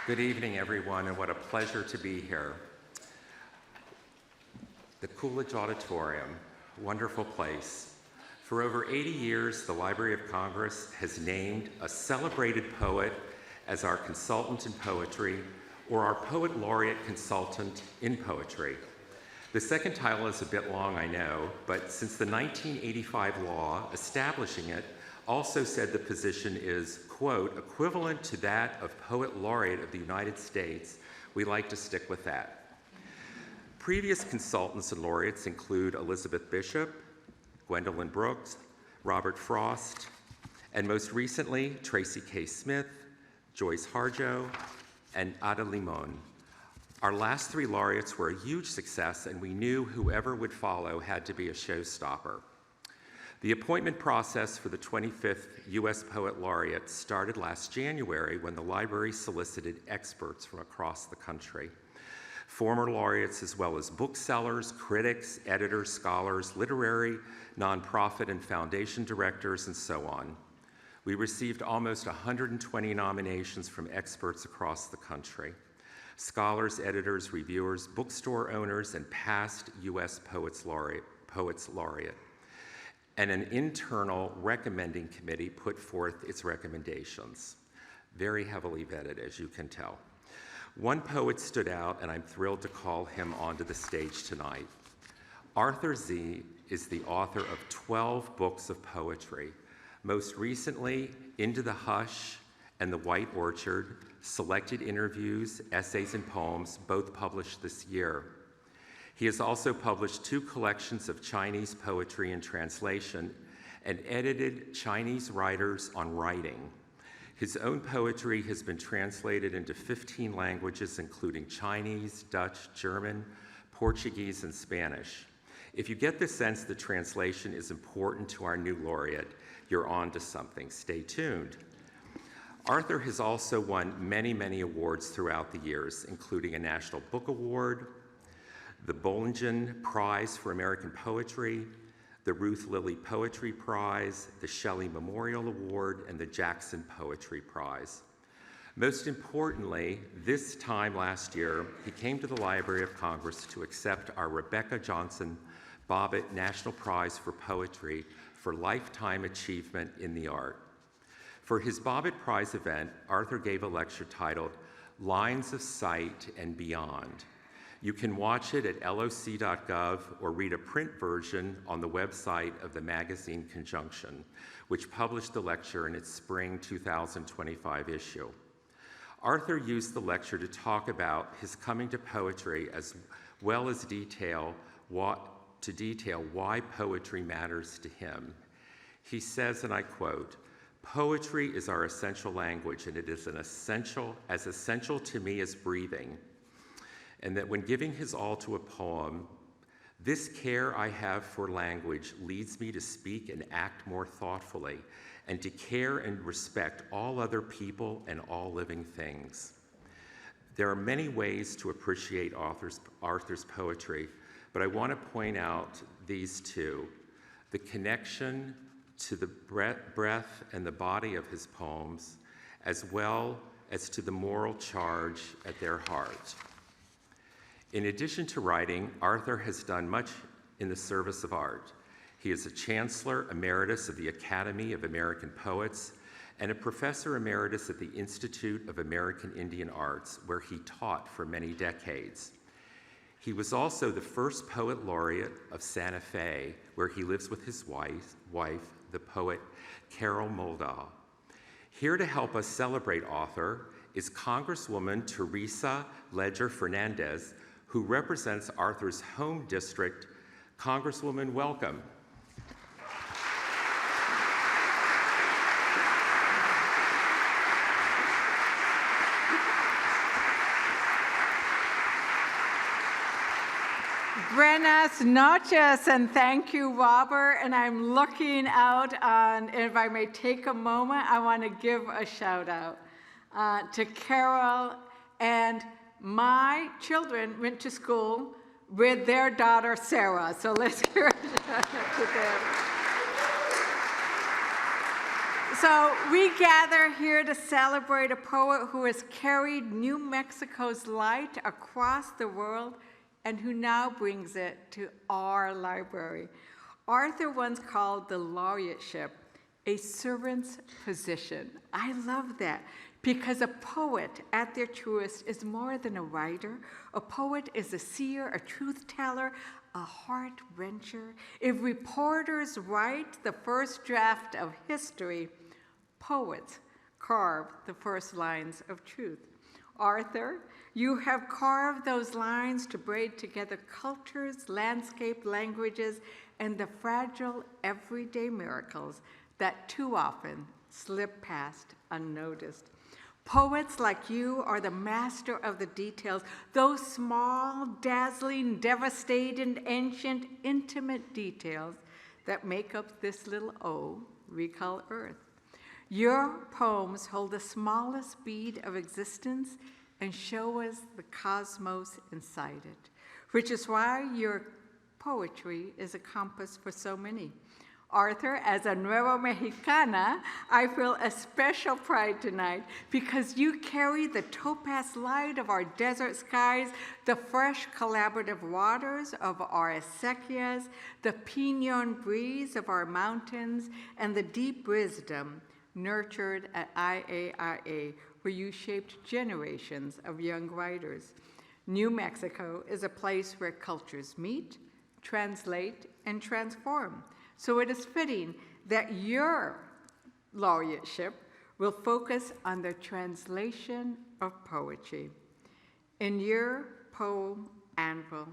Good evening, everyone, and what a pleasure to be here. The Coolidge Auditorium, wonderful place. For over 80 years, the Library of Congress has named a celebrated poet as our consultant in poetry, or our Poet Laureate Consultant in poetry. The second title is a bit long, I know, but since the 1985 law establishing it also said the position is, quote, equivalent to that of Poet Laureate of the United States, we like to stick with that. Previous consultants and laureates include Elizabeth Bishop, Gwendolyn Brooks, Robert Frost, and most recently, Tracy K. Smith, Joyce Harjo, and Ada Limon. Our last three laureates were a huge success, and we knew whoever would follow had to be a showstopper. The appointment process for the 25th U.S. Poet Laureate started last January when the library solicited experts from across the country. Former laureates, as well as booksellers, critics, editors, scholars, literary, nonprofit, and foundation directors, and so on. We received almost 120 nominations from experts across the country. Scholars, editors, reviewers, bookstore owners, and past U.S. Poets Laureate. And an internal recommending committee put forth its recommendations. Very heavily vetted, as you can tell. One poet stood out, and I'm thrilled to call him onto the stage tonight. Arthur Sze is the author of 12 books of poetry. Most recently, Into the Hush and The White Orchard, selected interviews, essays, and poems, both published this year. He has also published 2 collections of Chinese poetry in translation and edited Chinese writers on writing. His own poetry has been translated into 15 languages, including Chinese, Dutch, German, Portuguese, and Spanish. If you get the sense that translation is important to our new laureate, you're on to something. Stay tuned. Arthur has also won many, many awards throughout the years, including a National Book Award, the Bollingen Prize for American Poetry, the Ruth Lilly Poetry Prize, the Shelley Memorial Award, and the Jackson Poetry Prize. Most importantly, this time last year, he came to the Library of Congress to accept our Rebecca Johnson Bobbitt National Prize for Poetry for Lifetime Achievement in the Art. For his Bobbitt Prize event, Arthur gave a lecture titled Lines of Sight and Beyond. You can watch it at loc.gov or read a print version on the website of the magazine Conjunction, which published the lecture in its spring 2025 issue. Arthur used the lecture to talk about his coming to poetry as well as detail why poetry matters to him. He says, and I quote, "Poetry is our essential language, and it is as essential to me as breathing. And that when giving his all to a poem, this care I have for language leads me to speak and act more thoughtfully, and to care and respect all other people and all living things." There are many ways to appreciate Arthur's poetry, but I want to point out these 2. The connection to the breath and the body of his poems, as well as to the moral charge at their heart. In addition to writing, Arthur has done much in the service of art. He is a Chancellor Emeritus of the Academy of American Poets and a Professor Emeritus at the Institute of American Indian Arts, where he taught for many decades. He was also the first Poet Laureate of Santa Fe, where he lives with his wife, the poet Carol Muldaugh. Here to help us celebrate Arthur is Congresswoman Teresa Ledger Fernandez, who represents Arthur's home district. Congresswoman, welcome. Buenas noches, and thank you, Robert. And I'm looking out on, if I may take a moment, I want to give a shout out to Carol. And my children went to school with their daughter, Sarah. So let's give a shout out to them. So we gather here to celebrate a poet who has carried New Mexico's light across the world and who now brings it to our library. Arthur once called the laureateship a servant's position. I love that because a poet at their truest is more than a writer. A poet is a seer, a truth teller, a heart wrencher. If reporters write the first draft of history, poets carve the first lines of truth. Arthur, you have carved those lines to braid together cultures, landscape, languages, and the fragile everyday miracles that too often slip past unnoticed. Poets like you are the master of the details, those small, dazzling, devastating, ancient, intimate details that make up this little O we call Earth. Your poems hold the smallest bead of existence and show us the cosmos inside it, which is why your poetry is a compass for so many. Arthur, as a Nuevo Mexicana, I feel a special pride tonight because you carry the topaz light of our desert skies, the fresh collaborative waters of our acequias, the pinon breeze of our mountains, and the deep wisdom nurtured at IAIA, where you shaped generations of young writers. New Mexico is a place where cultures meet, translate, and transform. So it is fitting that your laureateship will focus on the translation of poetry. In your poem, Anvil,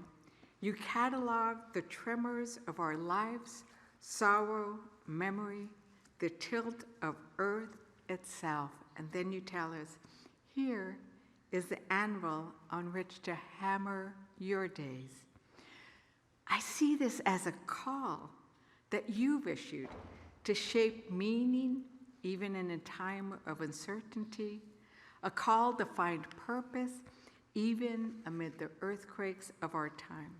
you catalog the tremors of our lives, sorrow, memory, the tilt of earth itself. And then you tell us, here is the anvil on which to hammer your days. I see this as a call that you've issued to shape meaning even in a time of uncertainty, a call to find purpose even amid the earthquakes of our time.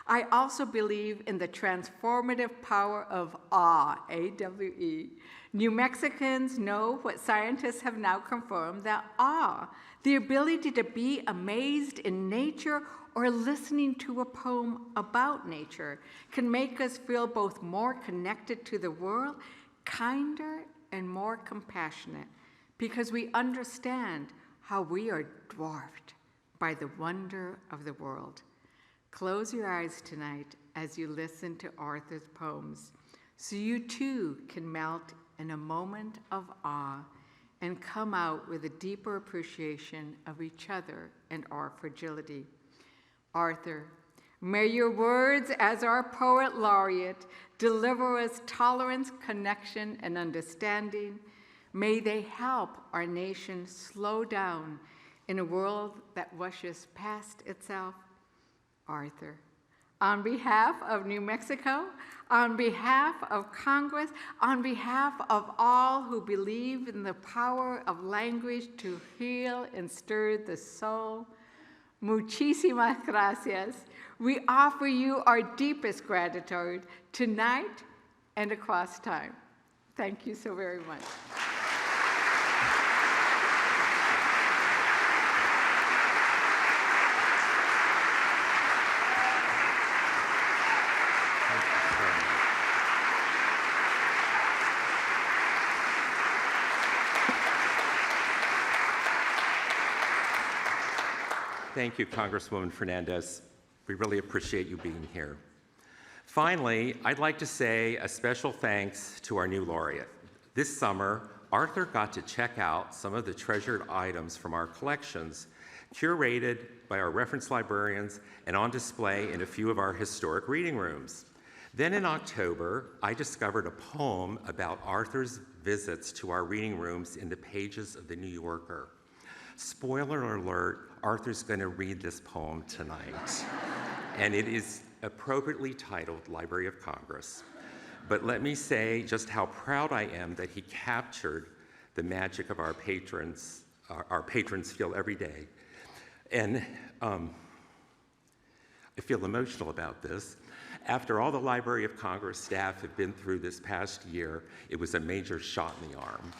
I also believe in the transformative power of awe, A-W-E. New Mexicans know what scientists have now confirmed, that awe, the ability to be amazed in nature or listening to a poem about nature, can make us feel both more connected to the world, kinder, and more compassionate, because we understand how we are dwarfed by the wonder of the world. Close your eyes tonight as you listen to Arthur's poems, so you too can melt in a moment of awe and come out with a deeper appreciation of each other and our fragility. Arthur, may your words as our poet laureate deliver us tolerance, connection, and understanding. May they help our nation slow down in a world that rushes past itself. Arthur, on behalf of New Mexico, on behalf of Congress, on behalf of all who believe in the power of language to heal and stir the soul, muchísimas gracias. We offer you our deepest gratitude tonight and across time. Thank you so very much. Thank you, Congresswoman Fernandez. We really appreciate you being here. Finally, I'd like to say a special thanks to our new laureate. This summer, Arthur got to check out some of the treasured items from our collections, curated by our reference librarians and on display in a few of our historic reading rooms. Then in October, I discovered a poem about Arthur's visits to our reading rooms in the pages of The New Yorker. Spoiler alert, Arthur's going to read this poem tonight. And it is appropriately titled Library of Congress. But let me say just how proud I am that he captured the magic of our patrons feel every day. And I feel emotional about this. After all the Library of Congress staff have been through this past year, it was a major shot in the arm.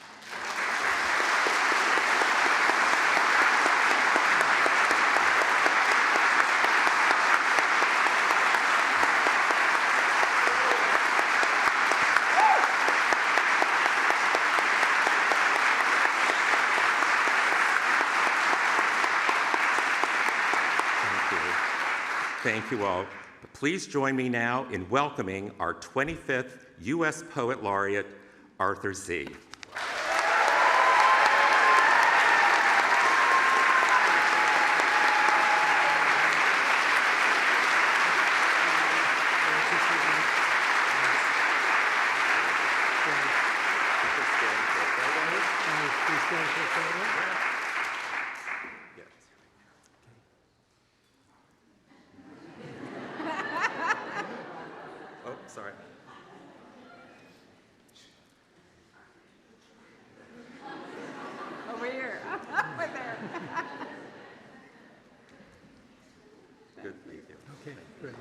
Thank you all. Please join me now in welcoming our 25th U.S. Poet Laureate, Arthur Sze. Oh, sorry. Over here, over there. Good, thank you. Okay, great.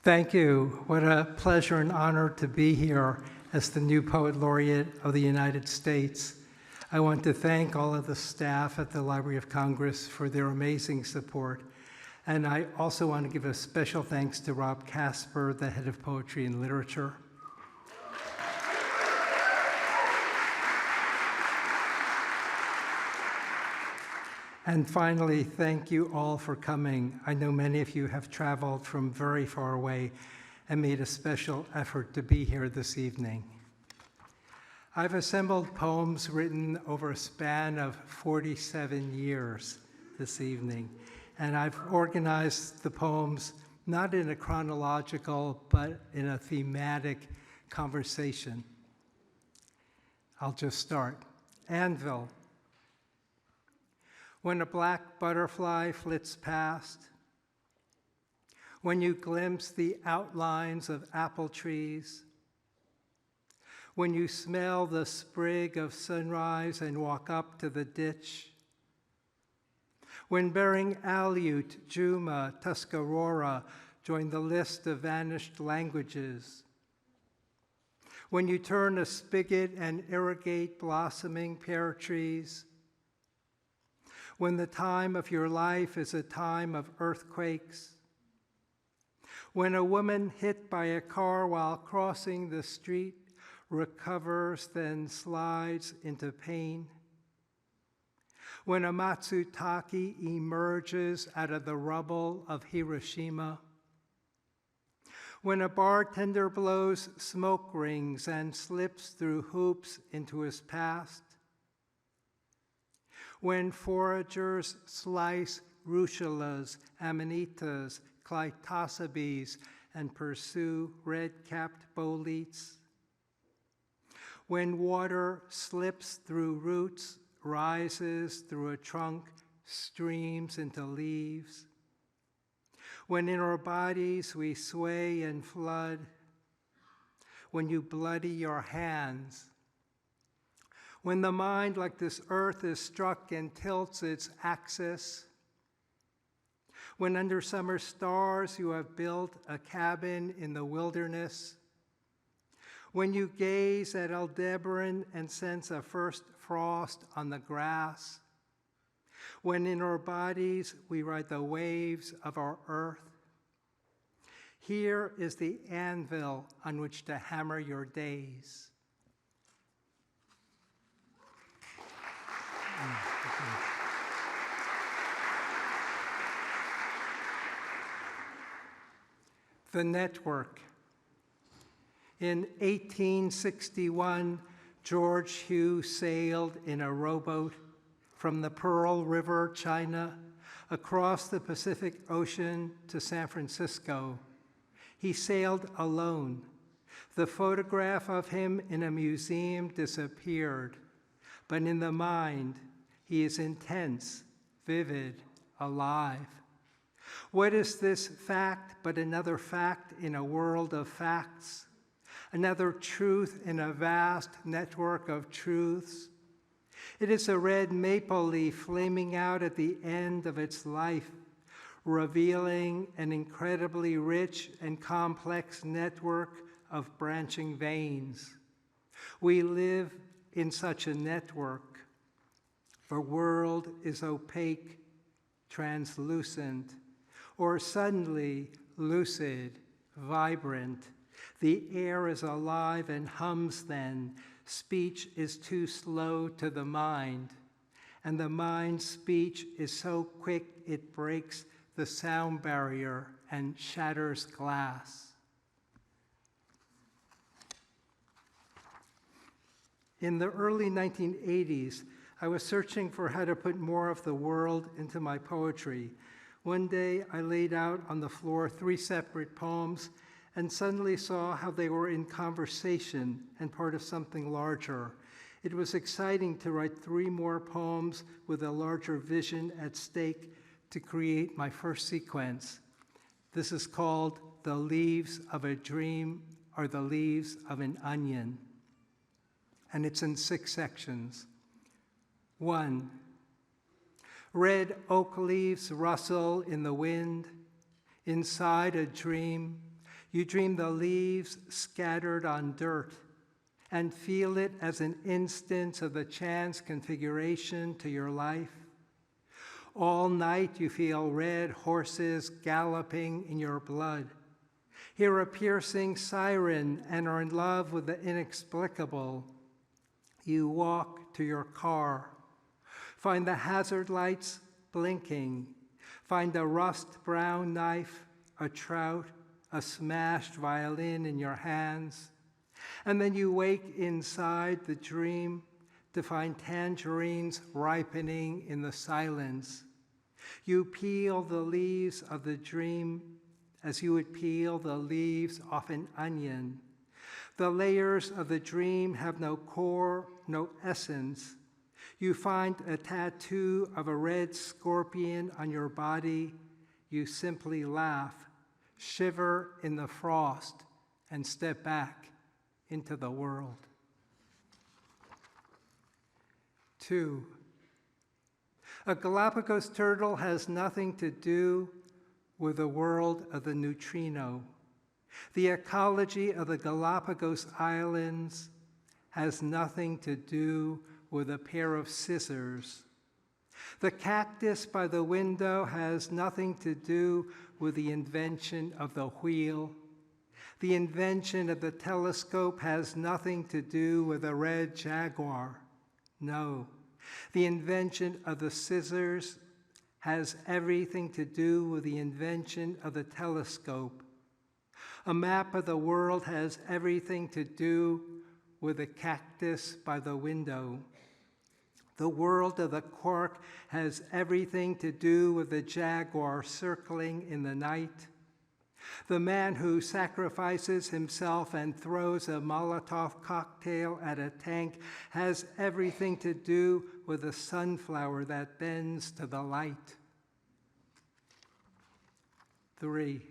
Thank you. What a pleasure and honor to be here as the new Poet Laureate of the United States. I want to thank all of the staff at the Library of Congress for their amazing support. And I also want to give a special thanks to Rob Casper, the head of Poetry and Literature. And finally, thank you all for coming. I know many of you have traveled from very far away and made a special effort to be here this evening. I've assembled poems written over a span of 47 years this evening, and I've organized the poems not in a chronological, but in a thematic conversation. I'll just start. Anvil. When a black butterfly flits past, when you glimpse the outlines of apple trees, when you smell the sprig of sunrise and walk up to the ditch, when bearing Aleut, Juma, Tuscarora join the list of vanished languages, when you turn a spigot and irrigate blossoming pear trees, when the time of your life is a time of earthquakes, when a woman hit by a car while crossing the street recovers, then slides into pain, when a Matsutake emerges out of the rubble of Hiroshima, when a bartender blows smoke rings and slips through hoops into his past, when foragers slice ruchulas, amanitas, clitosebes, and pursue red-capped boletes, when water slips through roots, rises through a trunk, streams into leaves, when in our bodies we sway and flood, when you bloody your hands, when the mind like this earth is struck and tilts its axis, when under summer stars you have built a cabin in the wilderness, when you gaze at Aldebaran and sense a first frost on the grass, when in our bodies we ride the waves of our earth, here is the anvil on which to hammer your days. The network. In 1861, George Hugh sailed in a rowboat from the Pearl River, China, across the Pacific Ocean to San Francisco. He sailed alone. The photograph of him in a museum disappeared, but in the mind, he is intense, vivid, alive. What is this fact but another fact in a world of facts? another truth in a vast network of truths. It is a red maple leaf flaming out at the end of its life, revealing an incredibly rich and complex network of branching veins. We live in such a network. The world is opaque, translucent, or suddenly lucid, vibrant. The air is alive and hums then. Speech is too slow to the mind, and the mind's speech is so quick it breaks the sound barrier and shatters glass. In the early 1980s, I was searching for how to put more of the world into my poetry. One day, I laid out on the floor 3 separate poems and suddenly saw how they were in conversation and part of something larger. It was exciting to write 3 more poems with a larger vision at stake to create my first sequence. This is called The Leaves of a Dream or The Leaves of an Onion. And it's in 6 sections. 1. Red oak leaves rustle in the wind. Inside a dream, you dream the leaves scattered on dirt and feel it as an instance of the chance configuration to your life. All night you feel red horses galloping in your blood. Hear a piercing siren and are in love with the inexplicable. You walk to your car, find the hazard lights blinking, find a rust-brown knife, a trout, a smashed violin in your hands, and then you wake inside the dream to find tangerines ripening in the silence. You peel the leaves of the dream as you would peel the leaves off an onion. The layers of the dream have no core, no essence. You find a tattoo of a red scorpion on your body. You simply laugh, shiver in the frost, and step back into the world. 2. A Galapagos turtle has nothing to do with the world of the neutrino. The ecology of the Galapagos Islands has nothing to do with a pair of scissors. The cactus by the window has nothing to do with the invention of the wheel. The invention of the telescope has nothing to do with a red jaguar. No, the invention of the scissors has everything to do with the invention of the telescope. A map of the world has everything to do with the cactus by the window. The world of the cork has everything to do with the jaguar circling in the night. The man who sacrifices himself and throws a Molotov cocktail at a tank has everything to do with the sunflower that bends to the light. 3.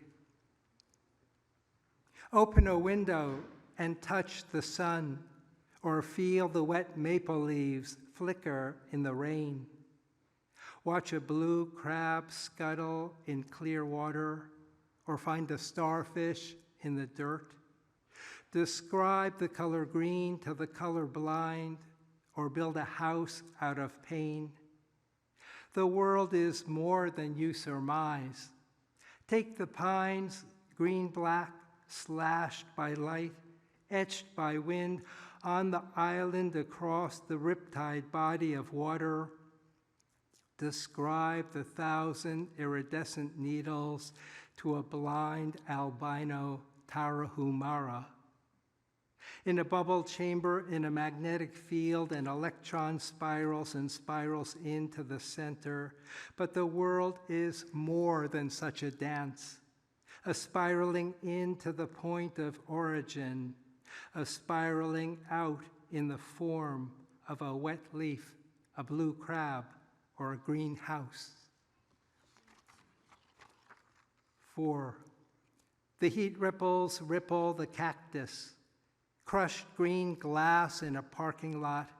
Open a window and touch the sun, or feel the wet maple leaves flicker in the rain. Watch a blue crab scuttle in clear water, or find a starfish in the dirt. Describe the color green to the color blind, or build a house out of pain. The world is more than you surmise. Take the pines, green-black, slashed by light, etched by wind, on the island across the riptide body of water. Describe the 1,000 iridescent needles to a blind albino tarahumara. In a bubble chamber, in a magnetic field, an electron spirals and spirals into the center. But the world is more than such a dance, a spiraling into the point of origin, a spiraling out in the form of a wet leaf, a blue crab, or a green house. 4. The heat ripples ripple the cactus. crushed green glass in a parking lot,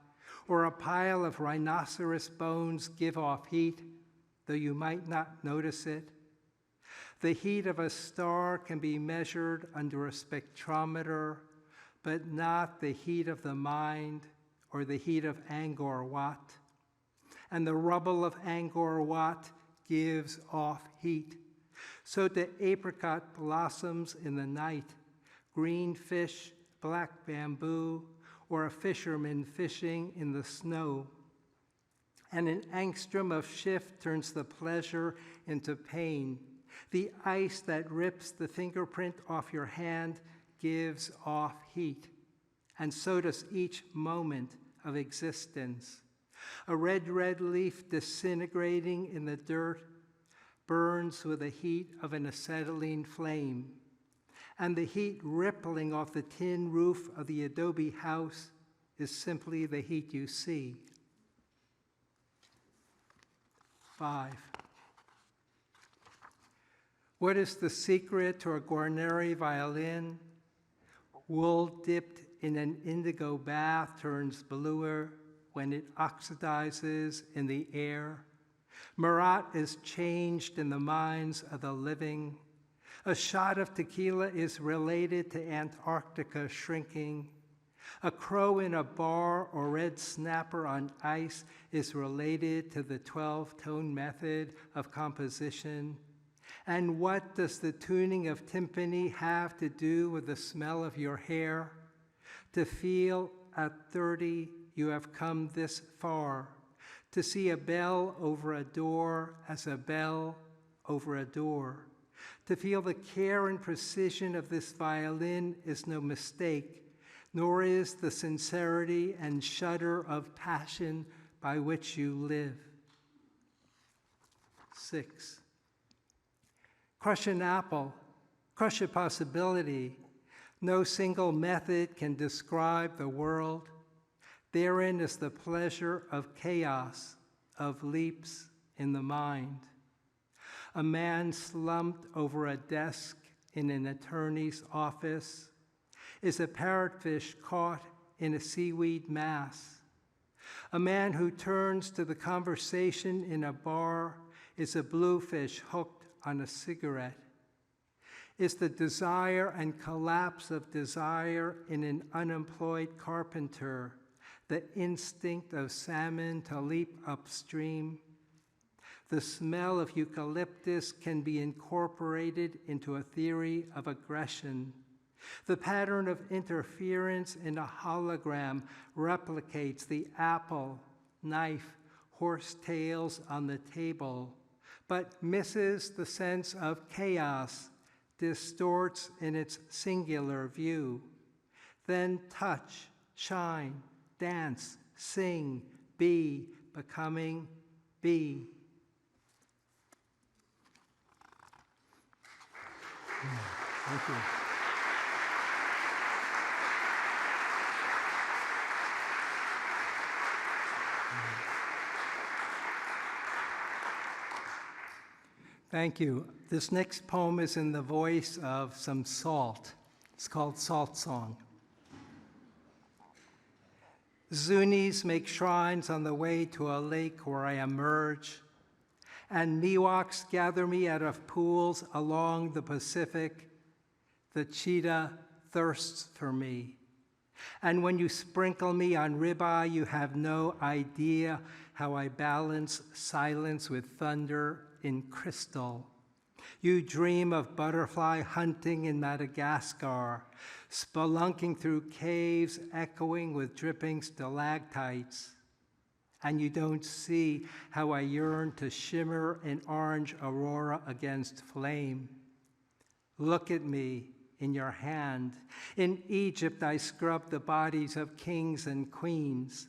or a pile of rhinoceros bones give off heat, though you might not notice it. The heat of a star can be measured under a spectrometer, but not the heat of the mind or the heat of Angkor Wat. And the rubble of Angkor Wat gives off heat. So do apricot blossoms in the night, green fish, black bamboo, or a fisherman fishing in the snow. And an angstrom of shift turns the pleasure into pain. The ice that rips the fingerprint off your hand gives off heat, and so does each moment of existence. A red leaf disintegrating in the dirt burns with the heat of an acetylene flame, and the heat rippling off the tin roof of the adobe house is simply the heat you see. 5. What is the secret to a Guarneri violin? Wool dipped in an indigo bath turns bluer when it oxidizes in the air. Marat is changed in the minds of the living. A shot of tequila is related to Antarctica shrinking. A crow in a bar or red snapper on ice is related to the 12-tone method of composition. And what does the tuning of timpani have to do with the smell of your hair? To feel at 30 you have come this far, to see a bell over a door as a bell over a door. To feel the care and precision of this violin is no mistake, nor is the sincerity and shudder of passion by which you live. 6. Crush an apple, crush a possibility. No single method can describe the world. Therein is the pleasure of chaos, of leaps in the mind. A man slumped over a desk in an attorney's office is a parrotfish caught in a seaweed mass. A man who turns to the conversation in a bar is a bluefish hooked on a cigarette. Is the desire and collapse of desire in an unemployed carpenter the instinct of salmon to leap upstream? The smell of eucalyptus can be incorporated into a theory of aggression. The pattern of interference in a hologram replicates the apple, knife, horsetails on the table, but misses the sense of chaos, distorts in its singular view. Then touch, shine, dance, sing, be, becoming, be. Thank you. Thank you. This next poem is in the voice of some salt. It's called Salt Song. Zunis make shrines on the way to a lake where I emerge, and Miwoks gather me out of pools along the Pacific. The cheetah thirsts for me. And when you sprinkle me on ribeye, you have no idea how I balance silence with thunder in crystal. You dream of butterfly hunting in Madagascar, spelunking through caves echoing with dripping stalactites. And you don't see how I yearn to shimmer in orange aurora against flame. Look at me in your hand. In Egypt, I scrub the bodies of kings and queens.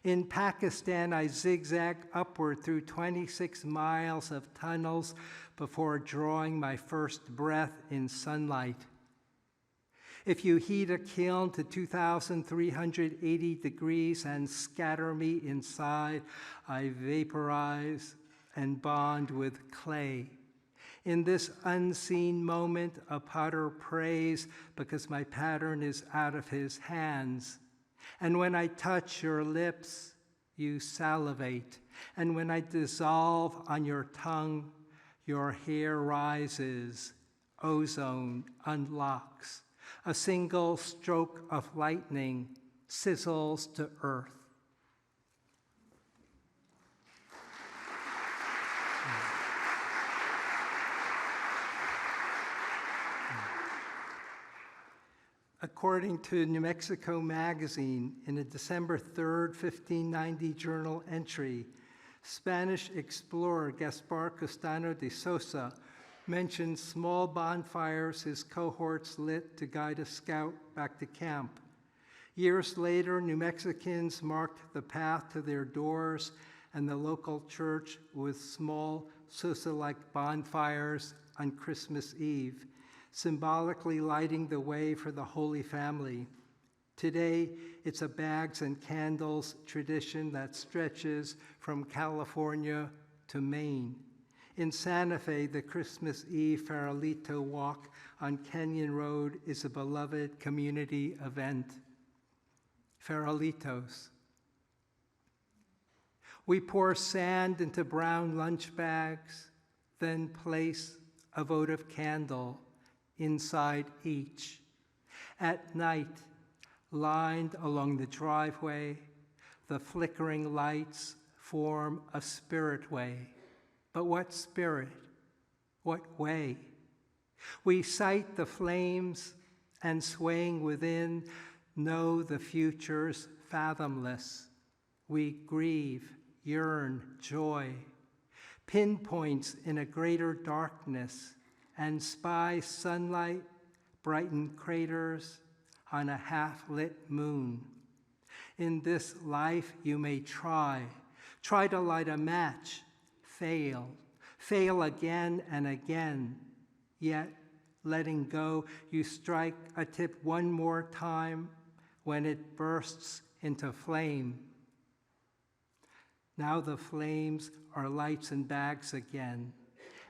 In Pakistan, I zigzag upward through 26 miles of tunnels before drawing my first breath in sunlight. If you heat a kiln to 2,380 degrees and scatter me inside, I vaporize and bond with clay. In this unseen moment, a potter prays because my pattern is out of his hands. And when I touch your lips, you salivate. And when I dissolve on your tongue, your hair rises. Ozone unlocks. A single stroke of lightning sizzles to earth. According to New Mexico Magazine, in a December 3rd, 1590 journal entry, Spanish explorer Gaspar Costano de Sosa mentioned small bonfires his cohorts lit to guide a scout back to camp. Years later, New Mexicans marked the path to their doors and the local church with small Sosa-like bonfires on Christmas Eve, symbolically lighting the way for the Holy Family. Today, it's a bags and candles tradition that stretches from California to Maine. In Santa Fe, the Christmas Eve Farolito Walk on Kenyon Road is a beloved community event. Farolitos. We pour sand into brown lunch bags, then place a votive candle inside each. At night, lined along the driveway, the flickering lights form a spirit way. But what spirit? What way? We sight the flames and swaying within, know the future's fathomless. We grieve, yearn, joy, pinpoints in a greater darkness, and spy sunlight brighten craters on a half-lit moon. In this life you may try to light a match, fail again and again, yet letting go, you strike a tip one more time when it bursts into flame. Now the flames are lights and bags again,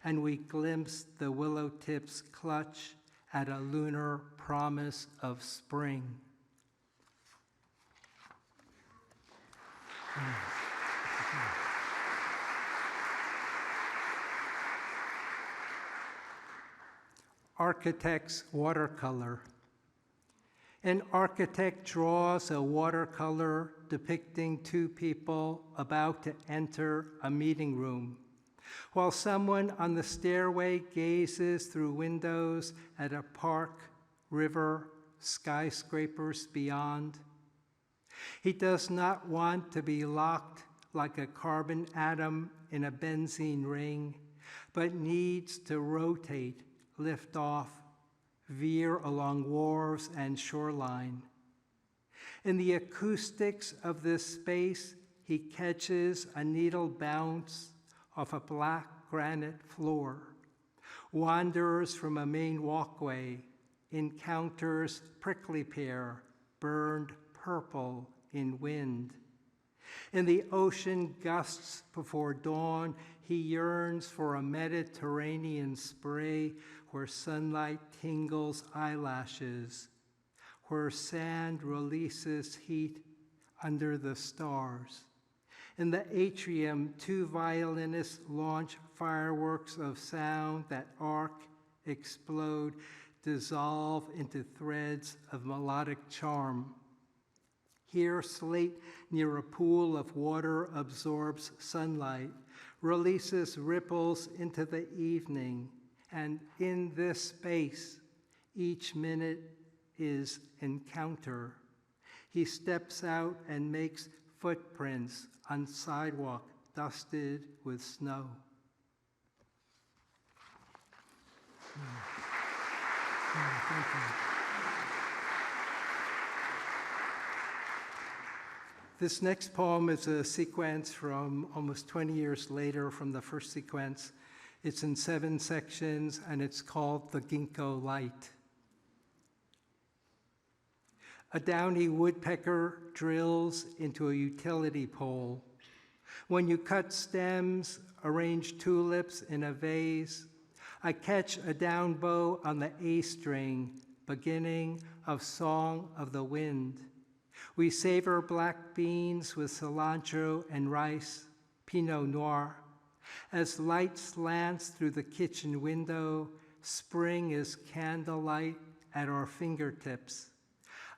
and we glimpse the willow tips clutch at a lunar promise of spring. Architect's watercolor. An architect draws a watercolor depicting two people about to enter a meeting room, while someone on the stairway gazes through windows at a park, river, skyscrapers beyond. He does not want to be locked like a carbon atom in a benzene ring, but needs to rotate, lift off, veer along wharves and shoreline. In the acoustics of this space, he catches a needle bounce off a black granite floor, wanders from a main walkway, encounters prickly pear, burned purple in wind. In the ocean gusts before dawn, he yearns for a Mediterranean spray where sunlight tingles eyelashes, where sand releases heat under the stars. In the atrium, two violinists launch fireworks of sound that arc, explode, dissolve into threads of melodic charm. Here, slate near a pool of water absorbs sunlight, releases ripples into the evening, and in this space, each minute is encounter. He steps out and makes footprints on sidewalk dusted with snow. Thank you. This next poem is a sequence from almost 20 years later from the first sequence. It's in 7 sections, and it's called The Ginkgo Light. A downy woodpecker drills into a utility pole. When you cut stems, arrange tulips in a vase, I catch a down bow on the A string, beginning of Song of the Wind. We savor black beans with cilantro and rice, Pinot Noir. As light slants through the kitchen window, spring is candlelight at our fingertips.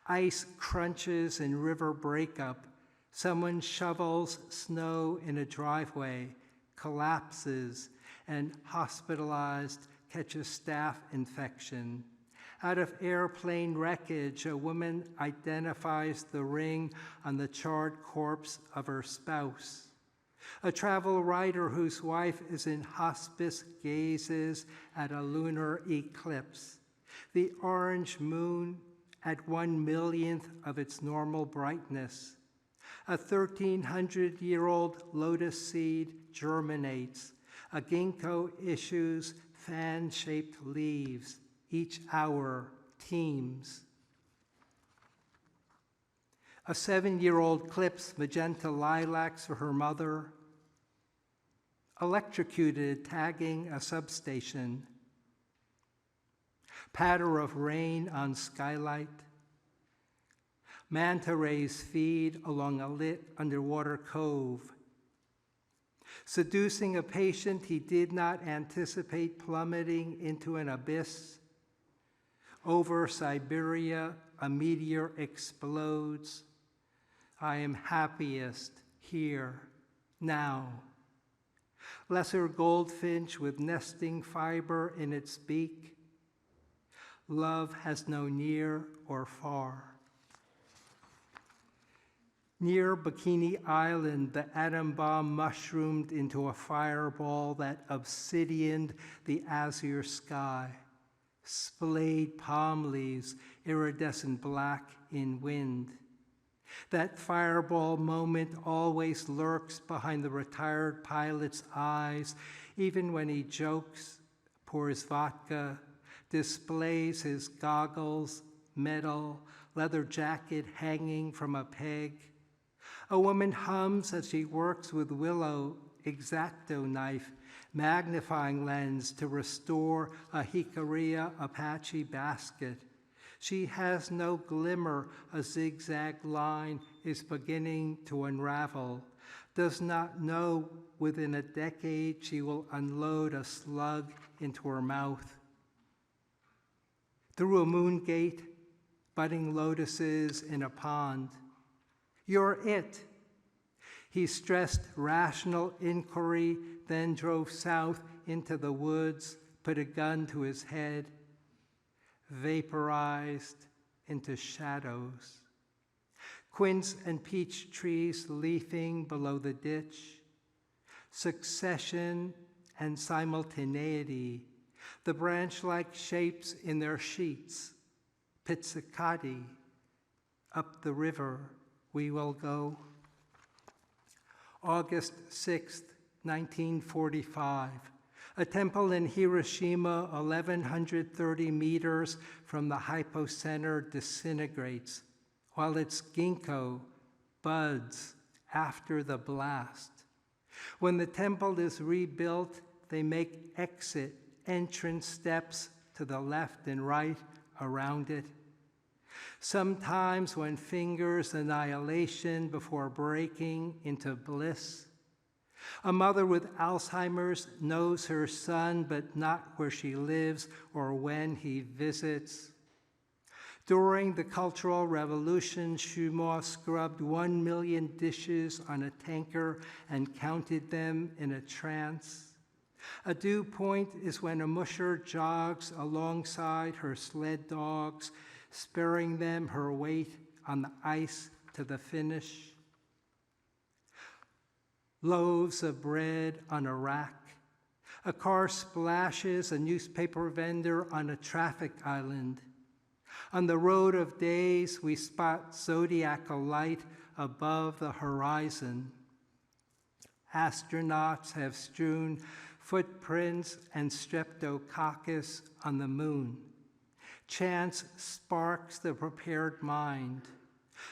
Ice crunches in river breakup. Someone shovels snow in a driveway, collapses, and hospitalized catches staph infection. Out of airplane wreckage, a woman identifies the ring on the charred corpse of her spouse. A travel writer whose wife is in hospice gazes at a lunar eclipse. The orange moon at 1/1,000,000th of its normal brightness. A 1,300-year-old lotus seed germinates. A ginkgo issues fan-shaped leaves. Each hour teems. A 7-year-old clips magenta lilacs for her mother. Electrocuted tagging a substation. Patter of rain on skylight. Manta rays feed along a lit underwater cove. Seducing a patient he did not anticipate plummeting into an abyss. Over Siberia, a meteor explodes. I am happiest here, now. Lesser goldfinch with nesting fiber in its beak. Love has no near or far. Near Bikini Island, the atom bomb mushroomed into a fireball that obsidianed the azure sky. Splayed palm leaves, iridescent black in wind. That fireball moment always lurks behind the retired pilot's eyes, even when he jokes, pours vodka, displays his goggles, medal, leather jacket hanging from a peg. A woman hums as she works with willow, X-Acto knife, magnifying lens to restore a Hikaria Apache basket. She has no glimmer, a zigzag line is beginning to unravel, does not know within a decade she will unload a slug into her mouth. Through a moon gate, budding lotuses in a pond. You're it. He stressed rational inquiry, then drove south into the woods, put a gun to his head, vaporized into shadows. Quince and peach trees leafing below the ditch. Succession and simultaneity, the branch-like shapes in their sheets. Pizzicati, up the river we will go. August 6th, 1945. A temple in Hiroshima, 1,130 meters from the hypocenter, disintegrates, while its ginkgo buds after the blast. When the temple is rebuilt, they make entrance steps to the left and right around it. Sometimes when fingers annihilation before breaking into bliss. A mother with Alzheimer's knows her son, but not where she lives or when he visits. During the Cultural Revolution, Shumaw scrubbed 1 million dishes on a tanker and counted them in a trance. A dew point is when a musher jogs alongside her sled dogs, sparing them her weight on the ice to the finish. Loaves of bread on a rack. A car splashes a newspaper vendor on a traffic island. On the road of days, we spot zodiacal light above the horizon. Astronauts have strewn footprints and streptococcus on the moon. Chance sparks the prepared mind.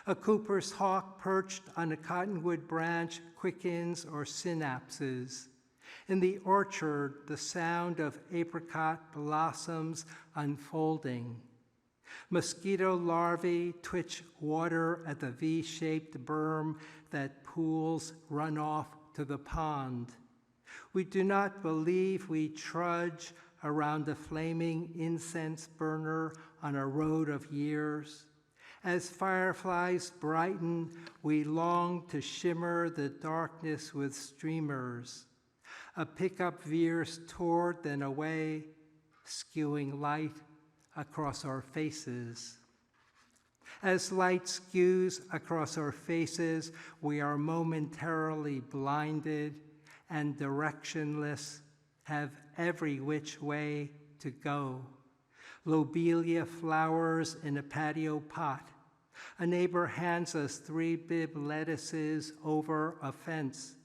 A Cooper's hawk perched on a cottonwood branch quickens or synapses. In the orchard, the sound of apricot blossoms unfolding. Mosquito larvae twitch water at the V-shaped berm that pools runoff to the pond. We do not believe we trudge around a flaming incense burner on a road of years. As fireflies brighten, we long to shimmer the darkness with streamers. A pickup veers toward, then away, skewing light across our faces. As light skews across our faces, we are momentarily blinded and directionless, have every which way to go. Lobelia flowers in a patio pot. A neighbor hands us 3 bib lettuces over a fence.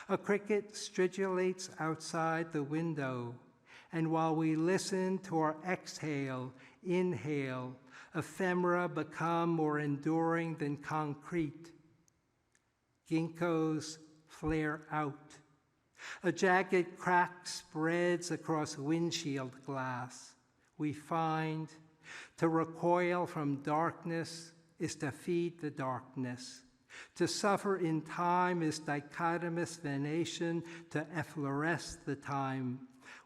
A cricket stridulates outside the window, and while we listen to our exhale, inhale, ephemera become more enduring than concrete. Ginkgos flare out. A jagged crack spreads across windshield glass. We find to recoil from darkness is to feed the darkness. To suffer in time is dichotomous venation to effloresce the time.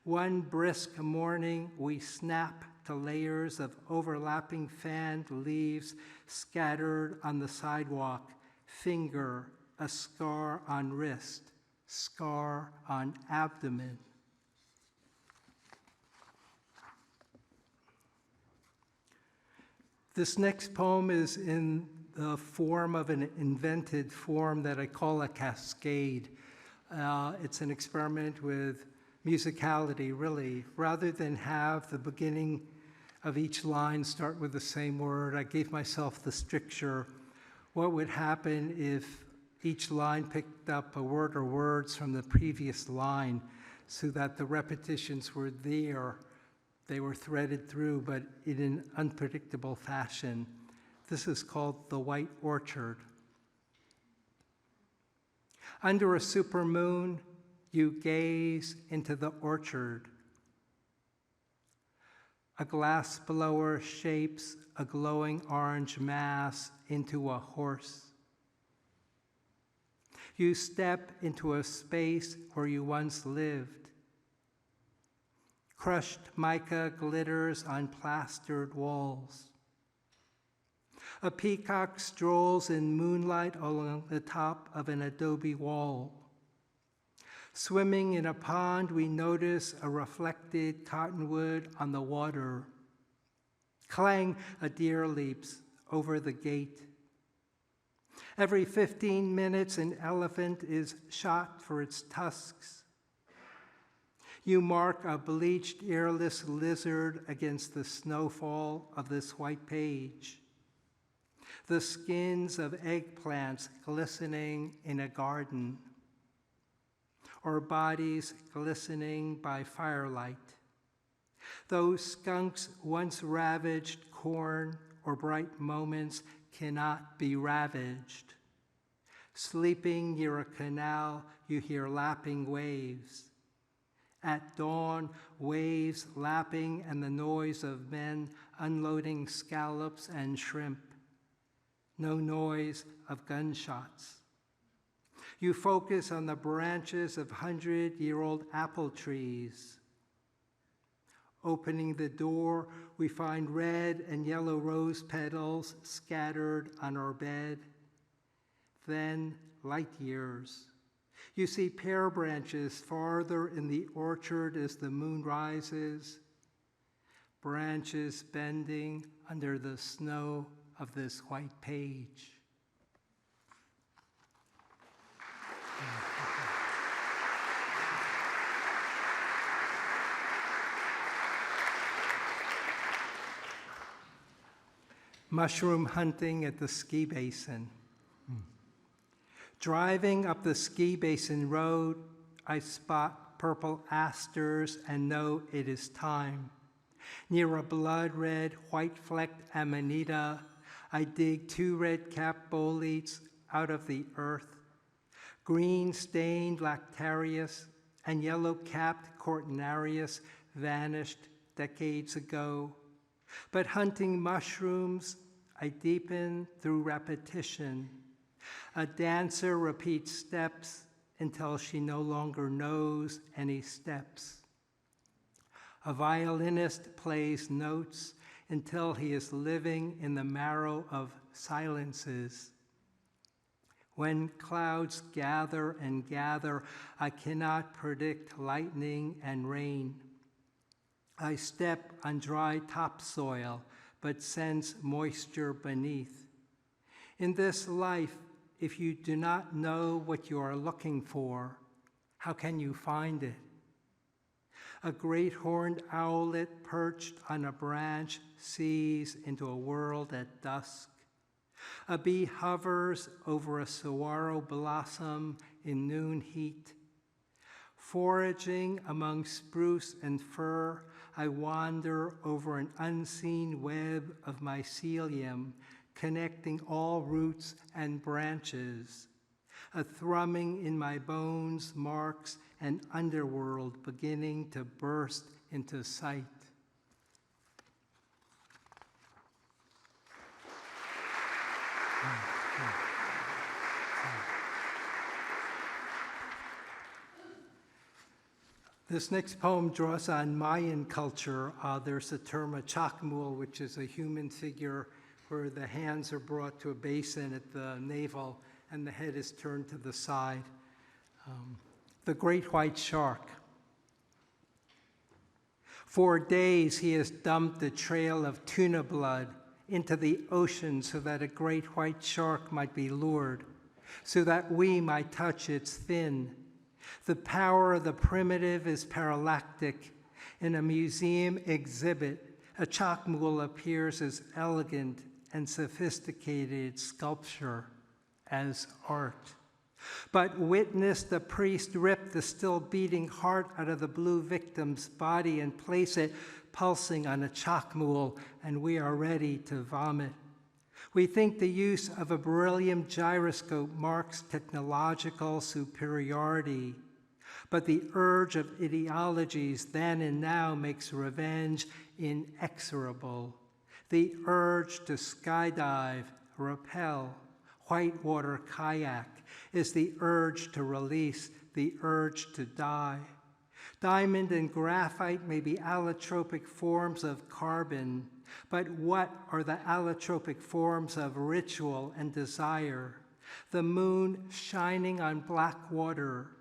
One brisk morning, we snap to layers of overlapping fanned leaves scattered on the sidewalk. Finger, a scar on wrist, scar on abdomen. This next poem is in the form of an invented form that I call a cascade. It's an experiment with musicality, really. Rather than have the beginning of each line start with the same word, I gave myself the stricture. What would happen if each line picked up a word or words from the previous line so that the repetitions were there? They were threaded through, but in an unpredictable fashion. This is called The White Orchard. Under a supermoon, you gaze into the orchard. A glass blower shapes a glowing orange mass into a horse. You step into a space where you once lived. Crushed mica glitters on plastered walls. A peacock strolls in moonlight along the top of an adobe wall. Swimming in a pond, we notice a reflected cottonwood on the water. Clang, a deer leaps over the gate. Every 15 minutes, an elephant is shot for its tusks. You mark a bleached, earless lizard against the snowfall of this white page. The skins of eggplants glistening in a garden, or bodies glistening by firelight. Those skunks once ravaged corn or bright moments cannot be ravaged. Sleeping near a canal, you hear lapping waves. At dawn, waves lapping and the noise of men unloading scallops and shrimp. No noise of gunshots. You focus on the branches of 100-year-old apple trees. Opening the door, we find red and yellow rose petals scattered on our bed. Then light years. You see pear branches farther in the orchard as the moon rises, branches bending under the snow of this white page. Mushroom hunting at the ski basin. Driving up the ski basin road, I spot purple asters and know it is time. Near a blood-red, white-flecked amanita, I dig 2 red-capped boletes out of the earth. Green-stained lactarius, and yellow-capped Cortinarius vanished decades ago. But hunting mushrooms, I deepen through repetition. A dancer repeats steps until she no longer knows any steps. A violinist plays notes until he is living in the marrow of silences. When clouds gather and gather, I cannot predict lightning and rain. I step on dry topsoil, but sense moisture beneath. In this life, if you do not know what you are looking for, how can you find it? A great horned owlet perched on a branch sees into a world at dusk. A bee hovers over a saguaro blossom in noon heat. Foraging among spruce and fir, I wander over an unseen web of mycelium, connecting all roots and branches. A thrumming in my bones marks an underworld beginning to burst into sight. This next poem draws on Mayan culture. There's a term, a chacmul, which is a human figure where the hands are brought to a basin at the navel and the head is turned to the side. The great white shark. For days he has dumped a trail of tuna blood into the ocean so that a great white shark might be lured, so that we might touch its fin. The power of the primitive is parallactic. In a museum exhibit, a chacmul appears as elegant and sophisticated sculpture as art. But witness the priest rip the still beating heart out of the blue victim's body and place it pulsing on a chacmul, and we are ready to vomit. We think the use of a beryllium gyroscope marks technological superiority, but the urge of ideologies then and now makes revenge inexorable. The urge to skydive, rappel, whitewater kayak is the urge to release, the urge to die. Diamond and graphite may be allotropic forms of carbon, but what are the allotropic forms of ritual and desire? The moon shining on black water,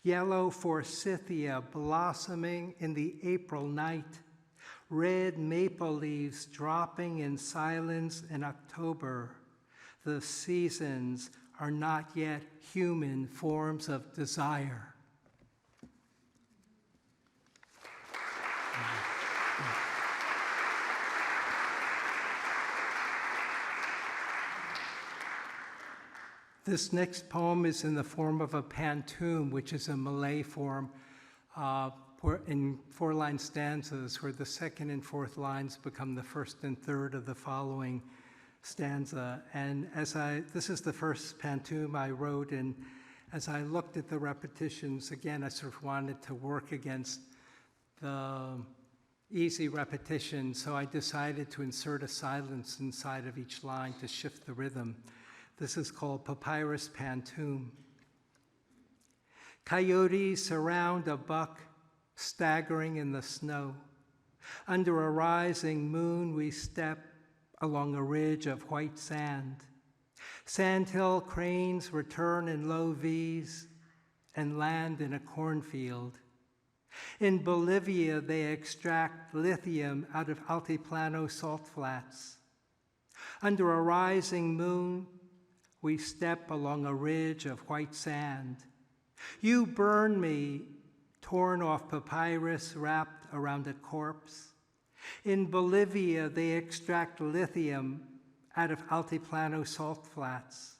yellow forsythia blossoming in the April night, red maple leaves dropping in silence in October. The seasons are not yet human forms of desire. This next poem is in the form of a pantoum, which is a Malay form in 4-line stanzas, where the second and fourth lines become the first and third of the following stanza. And this is the first pantoum I wrote, and as I looked at the repetitions, again, I sort of wanted to work against the easy repetition, so I decided to insert a silence inside of each line to shift the rhythm. This is called Papyrus Pantoum. Coyotes surround a buck staggering in the snow. Under a rising moon, we step along a ridge of white sand. Sandhill cranes return in low V's and land in a cornfield. In Bolivia, they extract lithium out of altiplano salt flats. Under a rising moon, we step along a ridge of white sand. You burn me, torn off papyrus wrapped around a corpse. In Bolivia, they extract lithium out of altiplano salt flats.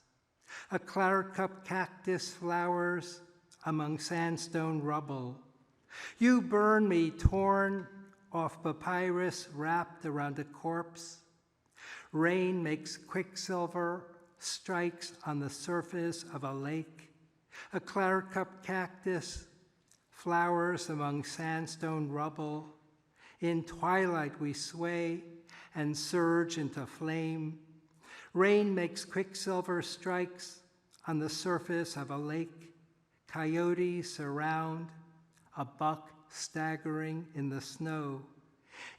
A claret-cup cactus flowers among sandstone rubble. You burn me, torn off papyrus wrapped around a corpse. Rain makes quicksilver, strikes on the surface of a lake. A claret-cup cactus flowers among sandstone rubble. In twilight we sway and surge into flame. Rain makes quicksilver strikes on the surface of a lake. Coyotes surround, a buck staggering in the snow.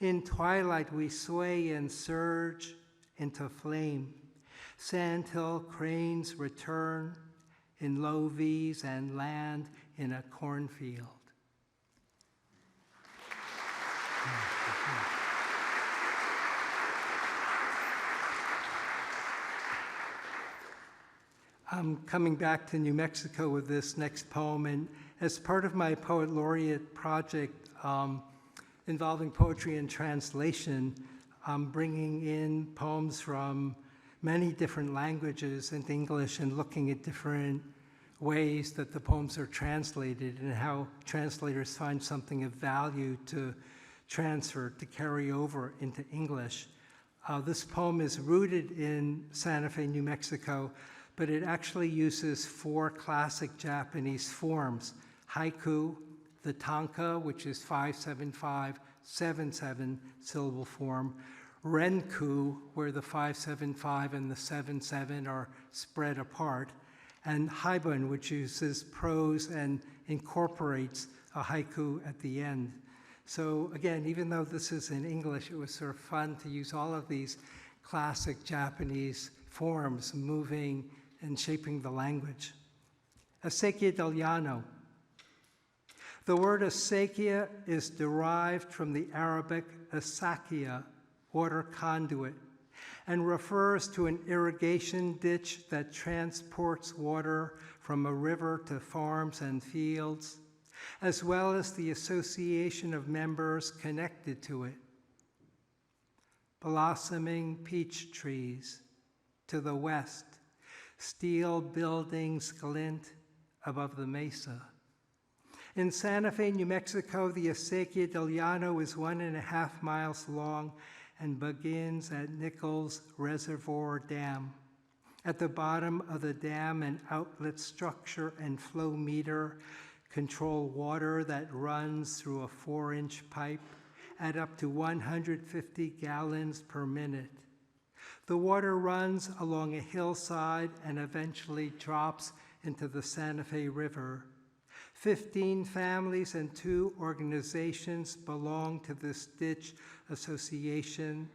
In twilight we sway and surge into flame. Sandhill cranes return in low V's and land in a cornfield. I'm coming back to New Mexico with this next poem, and as part of my Poet Laureate project involving poetry and translation, I'm bringing in poems from many different languages into English and looking at different ways that the poems are translated and how translators find something of value to transfer, to carry over into English. This poem is rooted in Santa Fe, New Mexico, but it actually uses 4 classic Japanese forms: haiku, the tanka, which is 5-7-5-7-7 syllable form, renku, where the 5-7-5 and the 7-7 are spread apart, and haibun, which uses prose and incorporates a haiku at the end. So again, even though this is in English, it was sort of fun to use all of these classic Japanese forms moving and shaping the language. Acequia del Llano. The word acequia is derived from the Arabic asakia, water conduit, and refers to an irrigation ditch that transports water from a river to farms and fields, as well as the association of members connected to it. Blossoming peach trees to the west, steel buildings glint above the mesa. In Santa Fe, New Mexico, the Acequia del Llano is 1.5 miles long and begins at Nichols Reservoir Dam. At the bottom of the dam, an outlet structure and flow meter control water that runs through a 4-inch pipe at up to 150 gallons per minute. The water runs along a hillside and eventually drops into the Santa Fe River. 15 families and 2 organizations belong to this ditch association,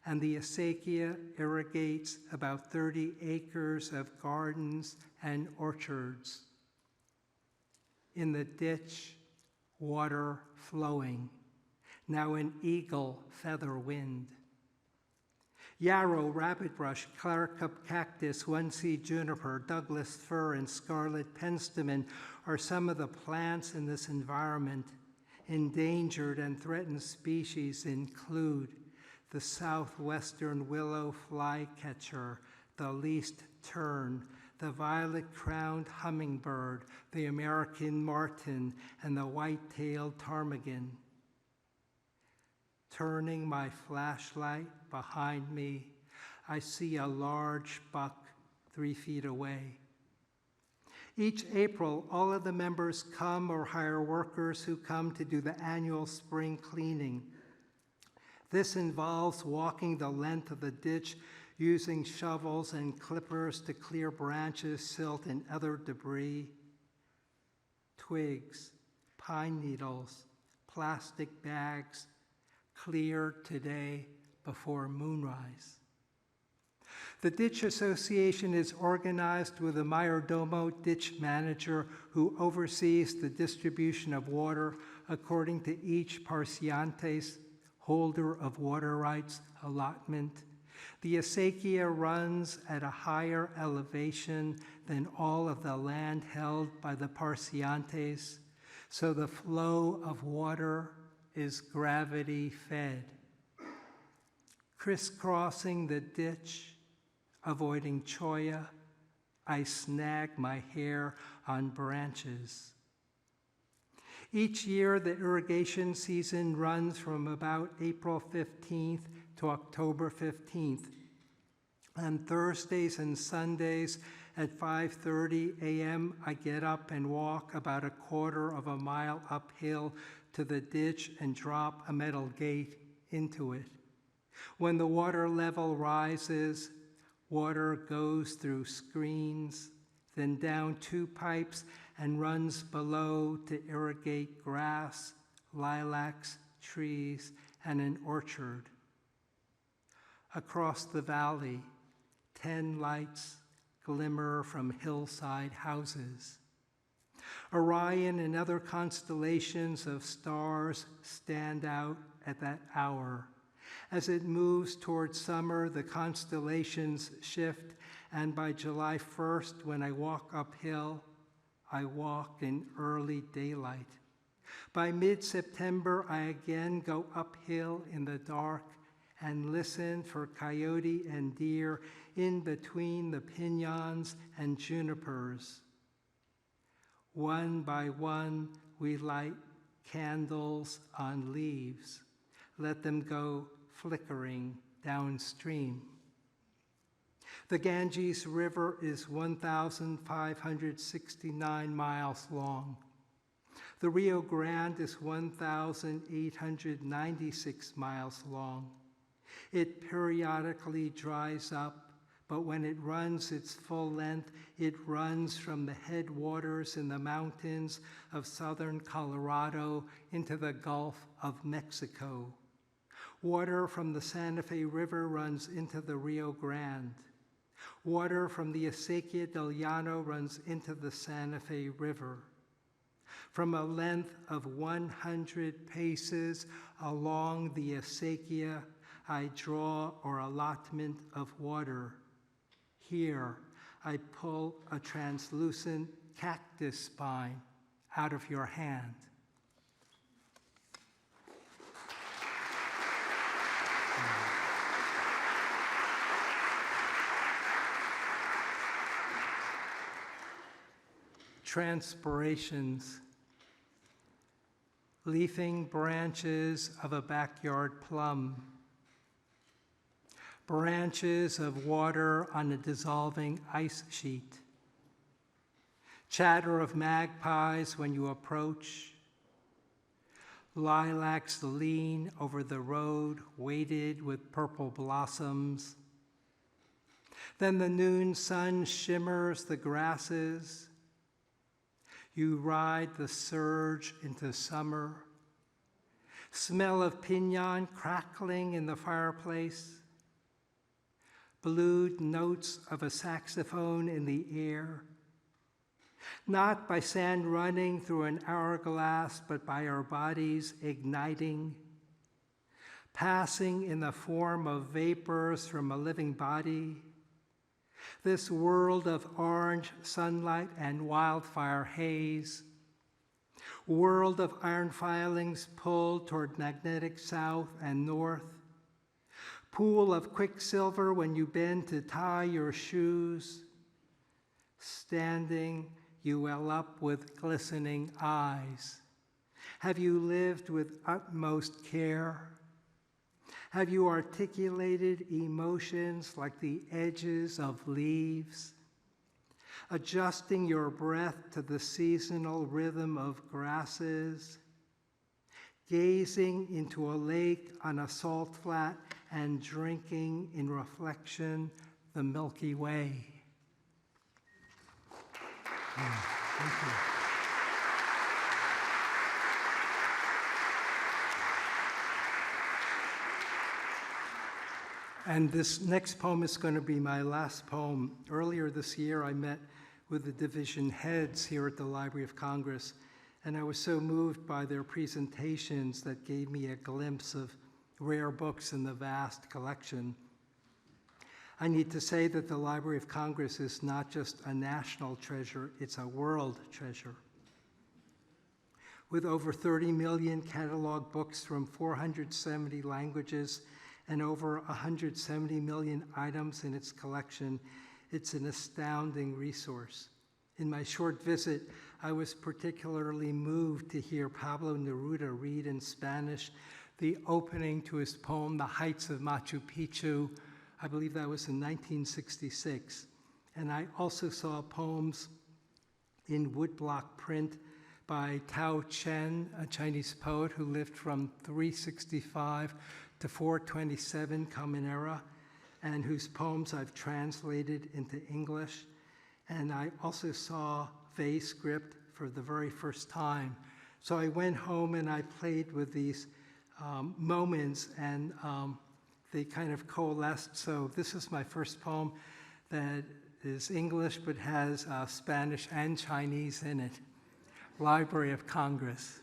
and the acequia irrigates about 30 acres of gardens and orchards. In the ditch, water flowing, now an eagle feather wind. Yarrow, rabbitbrush, clariccup cactus, 1C juniper, Douglas fir, and scarlet penstemon are some of the plants in this environment. Endangered and threatened species include the southwestern willow flycatcher, the least tern, the violet-crowned hummingbird, the American martin, and the white-tailed ptarmigan. Turning my flashlight behind me, I see a large buck 3 feet away. Each April, all of the members come or hire workers who come to do the annual spring cleaning. This involves walking the length of the ditch using shovels and clippers to clear branches, silt, and other debris, twigs, pine needles, plastic bags, cleared today before moonrise. The Ditch Association is organized with a mayordomo ditch manager who oversees the distribution of water according to each parciente's holder of water rights allotment. The acequia runs at a higher elevation than all of the land held by the parcientes, so the flow of water is gravity-fed. Crisscrossing the ditch, avoiding cholla, I snag my hair on branches. Each year, the irrigation season runs from about April 15th to October 15th. On Thursdays and Sundays, At 5:30 a.m., I get up and walk about a quarter of a mile uphill to the ditch and drop a metal gate into it. When the water level rises, water goes through screens, then down 2 pipes and runs below to irrigate grass, lilacs, trees, and an orchard. Across the valley, 10 lights glimmer from hillside houses. Orion and other constellations of stars stand out at that hour. As it moves towards summer, the constellations shift, and by July 1st, when I walk uphill, I walk in early daylight. By mid-September, I again go uphill in the dark and listen for coyote and deer in between the piñons and junipers. One by one, we light candles on leaves. Let them go flickering downstream. The Ganges River is 1,569 miles long. The Rio Grande is 1,896 miles long. It periodically dries up, but when it runs its full length, it runs from the headwaters in the mountains of southern Colorado into the Gulf of Mexico. Water from the Santa Fe River runs into the Rio Grande. Water from the Acequia del Llano runs into the Santa Fe River. From a length of 100 paces along the Acequia, I draw our allotment of water. Here, I pull a translucent cactus spine out of your hand. Transpirations. Leafing branches of a backyard plum. Branches of water on a dissolving ice sheet. Chatter of magpies when you approach. Lilacs lean over the road, weighted with purple blossoms. Then the noon sun shimmers the grasses. You ride the surge into summer. Smell of piñon crackling in the fireplace. Blued notes of a saxophone in the air. Not by sand running through an hourglass, but by our bodies igniting. Passing in the form of vapors from a living body. This world of orange sunlight and wildfire haze. World of iron filings pulled toward magnetic south and north. Pool of quicksilver when you bend to tie your shoes. Standing, you well up with glistening eyes. Have you lived with utmost care? Have you articulated emotions like the edges of leaves? Adjusting your breath to the seasonal rhythm of grasses? Gazing into a lake on a salt flat and drinking in reflection the Milky Way. Thank you. And this next poem is going to be my last poem. Earlier this year, I met with the division heads here at the Library of Congress, and I was so moved by their presentations that gave me a glimpse of rare books in the vast collection. I need to say that the Library of Congress is not just a national treasure, it's a world treasure. With over 30 million catalog books from 470 languages and over 170 million items in its collection, it's an astounding resource. In my short visit, I was particularly moved to hear Pablo Neruda read in Spanish the opening to his poem, The Heights of Machu Picchu. I believe that was in 1966. And I also saw poems in woodblock print by Tao Chen, a Chinese poet who lived from 365 to 427 Common Era, and whose poems I've translated into English. And I also saw Vey script for the very first time. So I went home and I played with these moments, and they kind of coalesced. So this is my first poem that is English but has Spanish and Chinese in it. Library of Congress.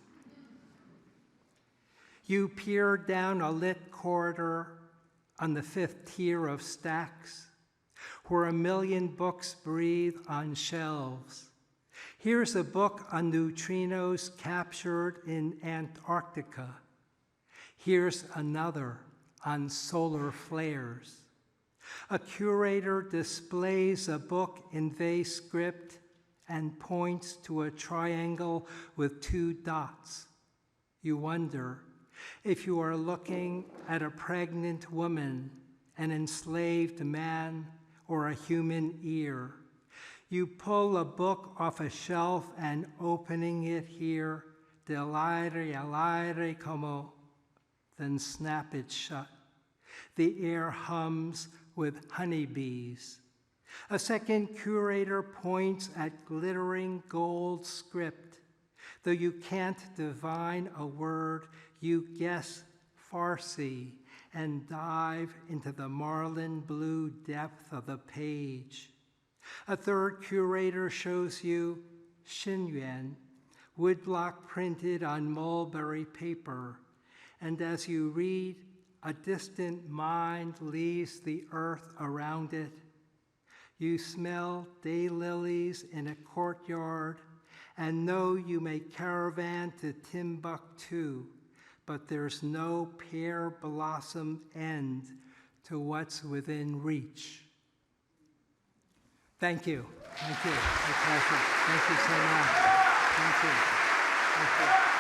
You peer down a lit corridor on the 5th tier of stacks, where a million books breathe on shelves. Here's a book on neutrinos captured in Antarctica. Here's another on solar flares. A curator displays a book in Vey script and points to a triangle with 2 dots. You wonder if you are looking at a pregnant woman, an enslaved man, or a human ear. You pull a book off a shelf and opening it here, del aire al aire como, then snap it shut. The air hums with honeybees. A second curator points at glittering gold script. Though you can't divine a word, you guess Farsi and dive into the marlin blue depth of the page. A third curator shows you Xinyuan, woodblock printed on mulberry paper, and as you read, a distant mind leaves the earth around it. You smell daylilies in a courtyard and know you may caravan to Timbuktu, but there's no pear blossom end to what's within reach. Thank you. Thank you. My pleasure. Thank you so much. Thank you. Thank you.